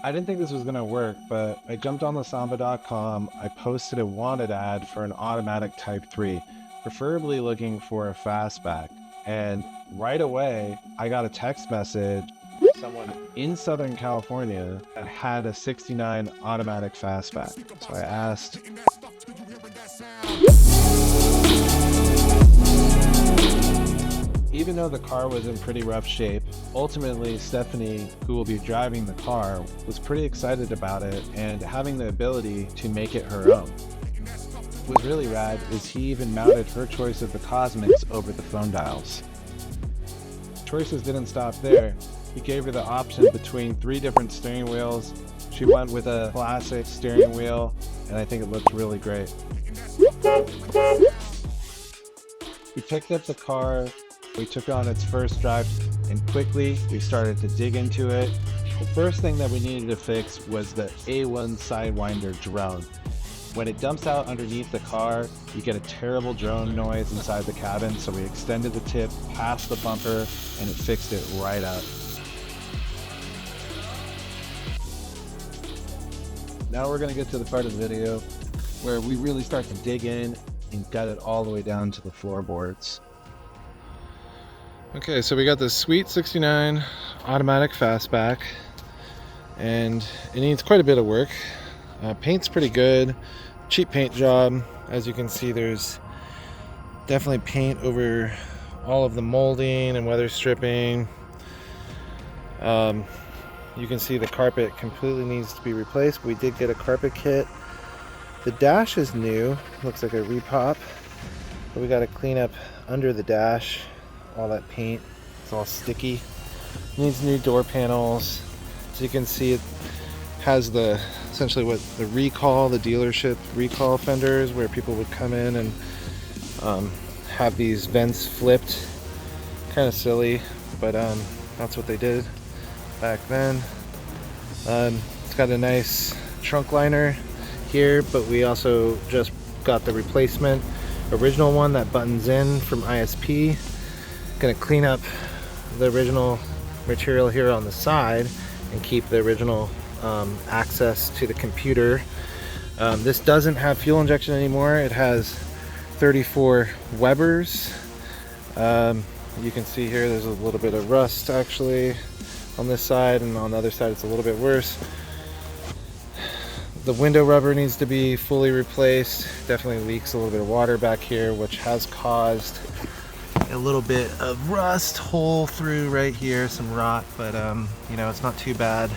I didn't think this was gonna work, but I jumped on the Samba.com. I posted a wanted ad for an automatic Type 3, preferably looking for a fastback. And right away, I got a text message from someone in Southern California that had a 69 automatic fastback. So I asked, even though the car was in pretty rough shape, ultimately Stephanie, who will be driving the car, was pretty excited about it and having the ability to make it her own. What was really rad is he even mounted her choice of the cosmics over the phone dials. Choices didn't stop there. He gave her the option between 3 different steering wheels. She went with a classic steering wheel, and I think it looks really great. We picked up the car. We took on its first drive, and quickly we started to dig into it. The first thing that we needed to fix was the A1 Sidewinder drone. When it dumps out underneath the car, you get a terrible drone noise inside the cabin, so we extended the tip past the bumper and it fixed it right up. Now we're going to get to the part of the video where we really start to dig in and gut it all the way down to the floorboards. Okay, so we got this sweet 69 automatic fastback, and it needs quite a bit of work. Paint's pretty good, cheap paint job. As you can see, there's definitely paint over all of the molding and weather stripping. You can see the carpet completely needs to be replaced. We did get a carpet kit. The dash is new, looks like a repop, but we got to clean up under the dash. All that paint, it's all sticky. Needs new door panels. So you can see it has the essentially what the recall, the dealership recall fenders, where people would come in and have these vents flipped. Kind of silly, but that's what they did back then. It's got a nice trunk liner here, but we also just got the replacement original one that buttons in from ISP. Going to clean up the original material here on the side and keep the original access to the computer. This doesn't have fuel injection anymore. It has 34 Webers. You can see here there's a little bit of rust actually on this side, and on the other side it's a little bit worse. The window rubber needs to be fully replaced. Definitely leaks a little bit of water back here, which has caused a little bit of rust hole through right here, some rot, but you know, it's not too bad.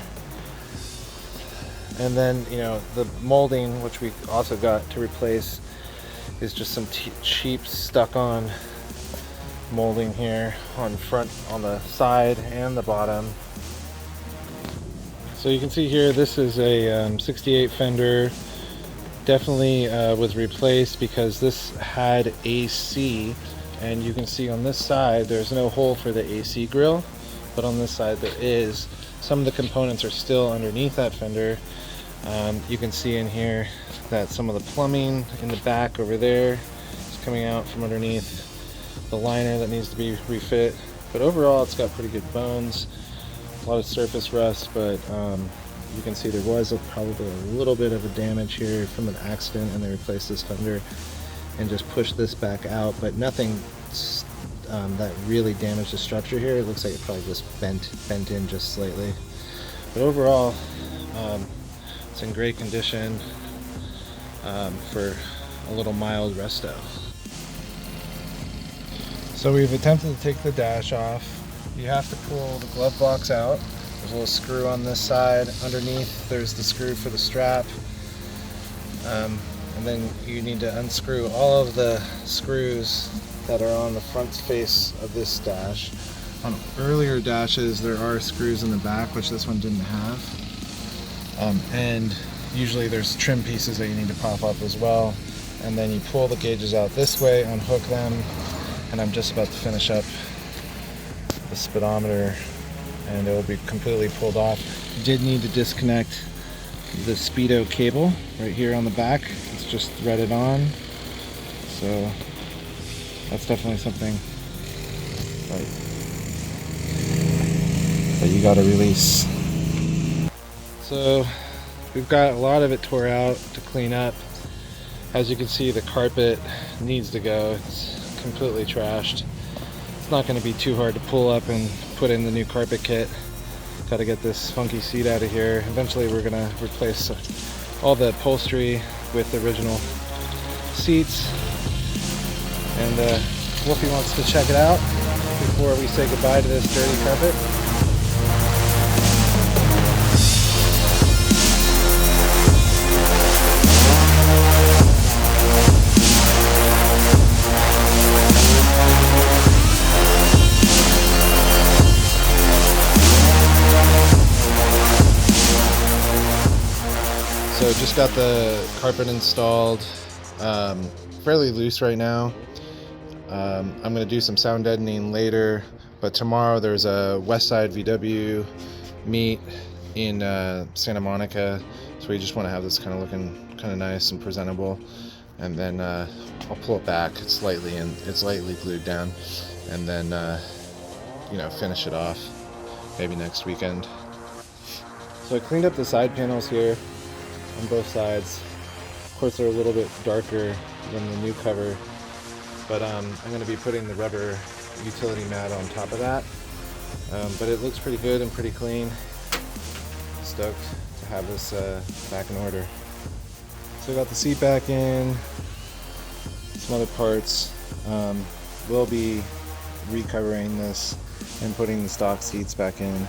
And then, you know, the molding, which we also got to replace, is just some cheap stuck on molding here on front, on the side and the bottom. So you can see here, this is a 68 fender. Definitely was replaced because this had AC. And you can see on this side there's no hole for the AC grill, but on this side there is. Some of the components are still underneath that fender. You can see in here that some of the plumbing in the back over there is coming out from underneath the liner that needs to be refit. But overall it's got pretty good bones, a lot of surface rust, but you can see there was probably a little bit of a damage here from an accident, and they replaced this fender and just push this back out, but nothing that really damaged the structure here. It looks like it probably just bent in just slightly, but overall it's in great condition for a little mild resto. So we've attempted to take the dash off. You have to pull the glove box out. There's a little screw on this side. Underneath there's the screw for the strap. And then you need to unscrew all of the screws that are on the front face of this dash. On earlier dashes there are screws in the back, which this one didn't have. And usually there's trim pieces that you need to pop up as well. And then you pull the gauges out this way, unhook them, and I'm just about to finish up the speedometer and it will be completely pulled off. You did need to disconnect the speedo cable right here on the back. It's just threaded on, so that's definitely something that you got to release. So we've got a lot of it tore out to clean up. As you can see, the carpet needs to go. It's completely trashed. It's not going to be too hard to pull up and put in the new carpet kit. Got to get this funky seat out of here. Eventually we're going to replace all the upholstery with the original seats. And Wolfie wants to check it out before we say goodbye to this dirty carpet. So just got the carpet installed, fairly loose right now. I'm going to do some sound deadening later, but tomorrow there's a Westside VW meet in Santa Monica, so we just want to have this kind of looking kind of nice and presentable. And then I'll pull it back slightly, and it's lightly glued down, and then finish it off maybe next weekend. So I cleaned up the side panels here on both sides. Of course, they're a little bit darker than the new cover, but I'm going to be putting the rubber utility mat on top of that. But it looks pretty good and pretty clean. Stoked to have this back in order. So I got the seat back in, some other parts. We'll be recovering this and putting the stock seats back in.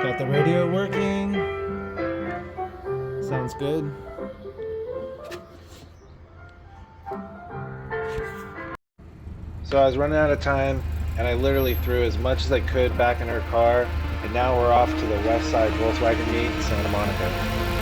Got the radio working. Sounds good. So I was running out of time, and I literally threw as much as I could back in her car, and now we're off to the Westside Volkswagen meet in Santa Monica.